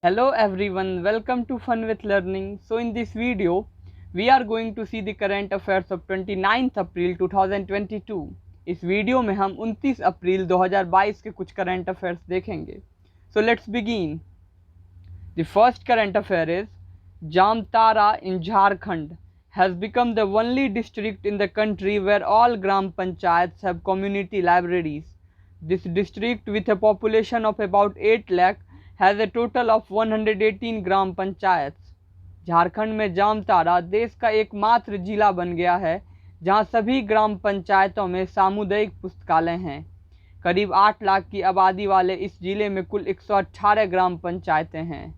Hello everyone, welcome to Fun with Learning. So in this video, we are going to see the current affairs of 29th April 2022. इस video में हम 29 अप्रैल 2022 के कुछ current affairs देखेंगे. So let's begin. The first current affair is Jamtara in Jharkhand has become the only district in the country where all Gram Panchayats have community libraries. This district, with a population of about 8 lakh, has a total of 118 ग्राम पंचायत. झारखंड में जामतारा देश का एकमात्र जिला बन गया है जहां सभी ग्राम पंचायतों में सामुदायिक पुस्तकालय हैं. करीब 8 लाख की आबादी वाले इस जिले में कुल 118 ग्राम पंचायतें हैं.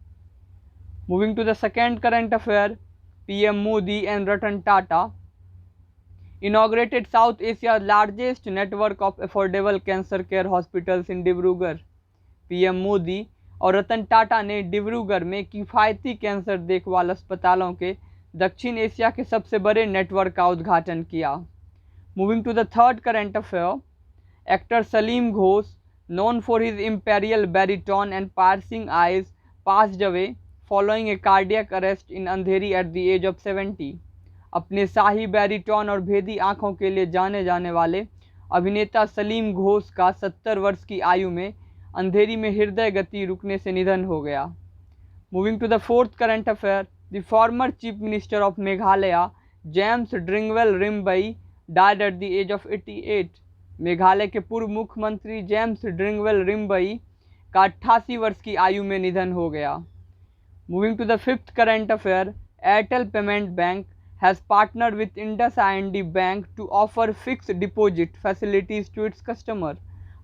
Moving to the second current affair, PM Modi and Ratan Tata inaugurated South Asia's largest network of affordable cancer care hospitals in Dibrugarh. PM Modi और रतन टाटा ने डिब्रूगढ़ में किफ़ायती कैंसर देखभाल अस्पतालों के दक्षिण एशिया के सबसे बड़े नेटवर्क का उद्घाटन किया. Moving to the third current affair, actor Salim Ghosh, known for his imperial baritone and piercing eyes, passed away following a cardiac arrest in Andheri at the age of 70. अपने शाही बैरिटोन और भेदी आँखों के लिए जाने जाने वाले अभिनेता सलीम घोष का 70 वर्ष की आयु में अंधेरी में हृदय गति रुकने से निधन हो गया. Moving to the fourth current affair, the former chief minister of Meghalaya James Dringwell Rymbai died at the age of 88. Meghalaya के पूर्व मुख्यमंत्री जेम्स ड्रिंगवेल रिम्बई का 88 वर्ष की आयु में निधन हो गया. Moving to the fifth current affair, Airtel payment bank has partnered with IndusInd Bank to offer fixed deposit facilities to its customer.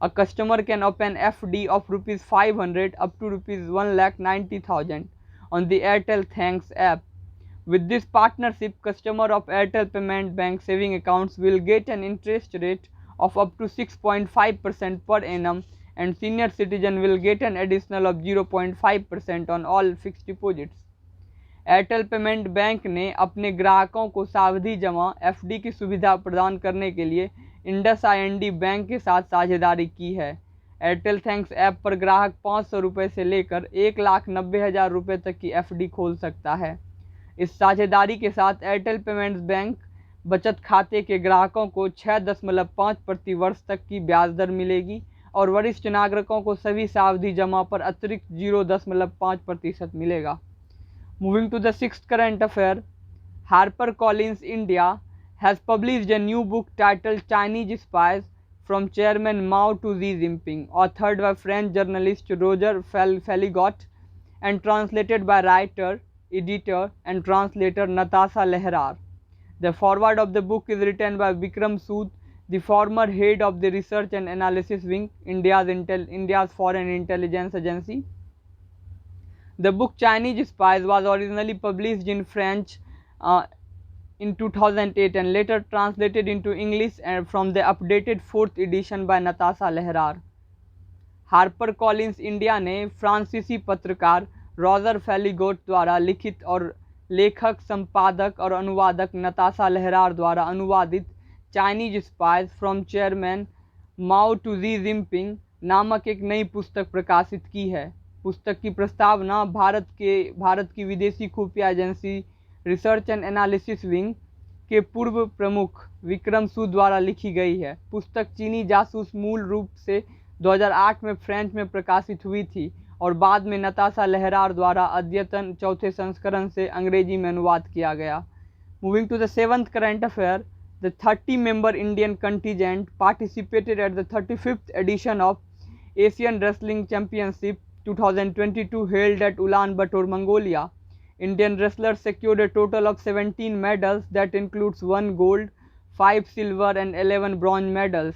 A customer can open FD of rupees 500 up to rupees 1,90,000 on the Airtel Thanks app. With this partnership, customer of Airtel Payment Bank saving accounts will get an interest rate of up to 6.5% per annum, and senior citizen will get an additional of 0.5% on all fixed deposits. Airtel payment bank ने अपने ग्राहकों को सावधि जमा FD की सुविधा प्रदान करने के लिए IndusInd बैंक के साथ साझेदारी की है. एयरटेल थैंक्स ऐप पर ग्राहक 500 रुपये से लेकर 1,90,000 रुपये तक की एफडी खोल सकता है. इस साझेदारी के साथ एयरटेल पेमेंट्स बैंक बचत खाते के ग्राहकों को 6.5 प्रति वर्ष तक की ब्याज दर मिलेगी और वरिष्ठ नागरिकों को सभी सावधि जमा पर अतिरिक्त 0.5% मिलेगा. Moving to the sixth current affair, HarperCollins India has published a new book titled Chinese Spies from Chairman Mao to Xi Jinping, authored by French journalist Roger Feligot and translated by writer, editor and translator Natasha Lehrar. The foreword of the book is written by Vikram Sood, the former head of the Research and Analysis Wing, India's Foreign Intelligence Agency. The book Chinese Spies was originally published in French in 2008 and later translated into English and from the updated 4th edition by Natasha Lehrar. HarperCollins India ने फ्रांसीसी पत्रकार Roger फेलिगोट द्वारा लिखित और लेखक, संपादक और अनुवादक नताशा लहरार द्वारा अनुवादित Chinese spies from Chairman Mao to Xi Jinping नामक एक नई पुस्तक प्रकाशित की है. पुस्तक की प्रस्तावना भारत की विदेशी खुफिया agency research and analysis wing के पूर्व प्रमुख विक्रम सूद द्वारा लिखी गई है. पुस्तक चीनी जासूस मूल रूप से 2008 में फ्रेंच में प्रकाशित हुई थी और बाद में नताशा लहरार द्वारा अद्यतन चौथे संस्करण से अंग्रेजी में अनुवाद किया गया. Moving to the seventh current affair, the 30-member Indian contingent participated at the 35th edition of Asian Wrestling Championship 2022 held at Ulaanbaatar, Mongolia. Indian wrestlers secured a total of 17 medals that includes 1 gold, 5 silver and 11 bronze medals.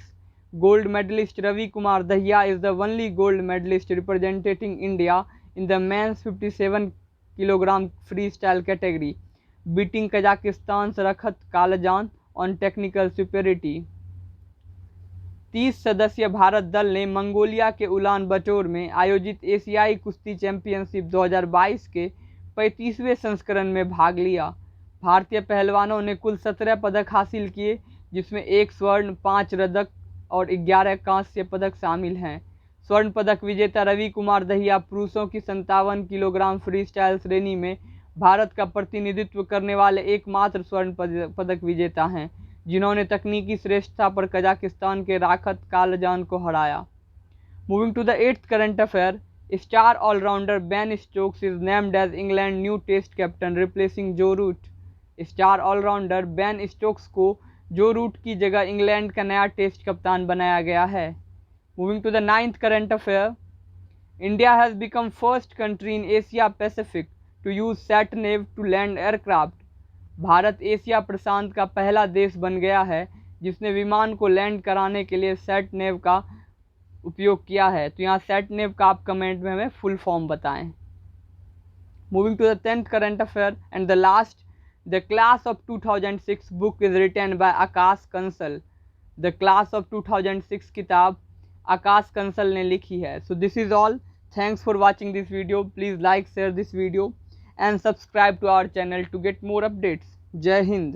Gold medalist Ravi Kumar Dahiya is the only gold medalist representing India in the men's 57 kg freestyle category, beating Kazakhstan's Rakhat Kalajan on technical superiority. 30 सदस्यीय भारत दल ने Mongolia के Ulan बटोर में आयोजित एशियाई कुश्ती championship 2022 के 35वें संस्करण में भाग लिया. भारतीय पहलवानों ने कुल 17 पदक हासिल किए, जिसमें 1 स्वर्ण, 5 रजत और 11 कांस्य पदक शामिल हैं. स्वर्ण पदक विजेता रवि कुमार दहिया पुरुषों की 57 किलोग्राम फ्री स्टाइल श्रेणी में भारत का प्रतिनिधित्व करने वाले एकमात्र स्वर्ण पदक विजेता हैं, जिन्होंने तकनीकी श्रेष्ठता पर कजाकिस्तान के राखत कालजान को हराया। Moving to the 8th current affair, star allrounder Ben Stokes is named as England new test captain replacing Joe Root. Star allrounder Ben Stokes को जो रूट की जगह इंग्लैंड का नया टेस्ट कप्तान बनाया गया है। Moving to the 9th current affair, India has become first country in Asia Pacific to use SATNAV to land aircraft. Bharat Asia प्रशांत का पहला देश बन गया है जिसने विमान को लैंड कराने के लिए सैटनेव का उपयोग किया है। तो यहाँ सैटनेव का आप कमेंट में हमें फुल फॉर्म बताएं। Moving to the 10th current affair and the last, the class of 2006 book is written by Aakash Kansal. The class of 2006 किताब आकाश कंसल ने लिखी है। So this is all, thanks for watching this video. Please like share this video and subscribe to our channel to get more updates. Jai Hind.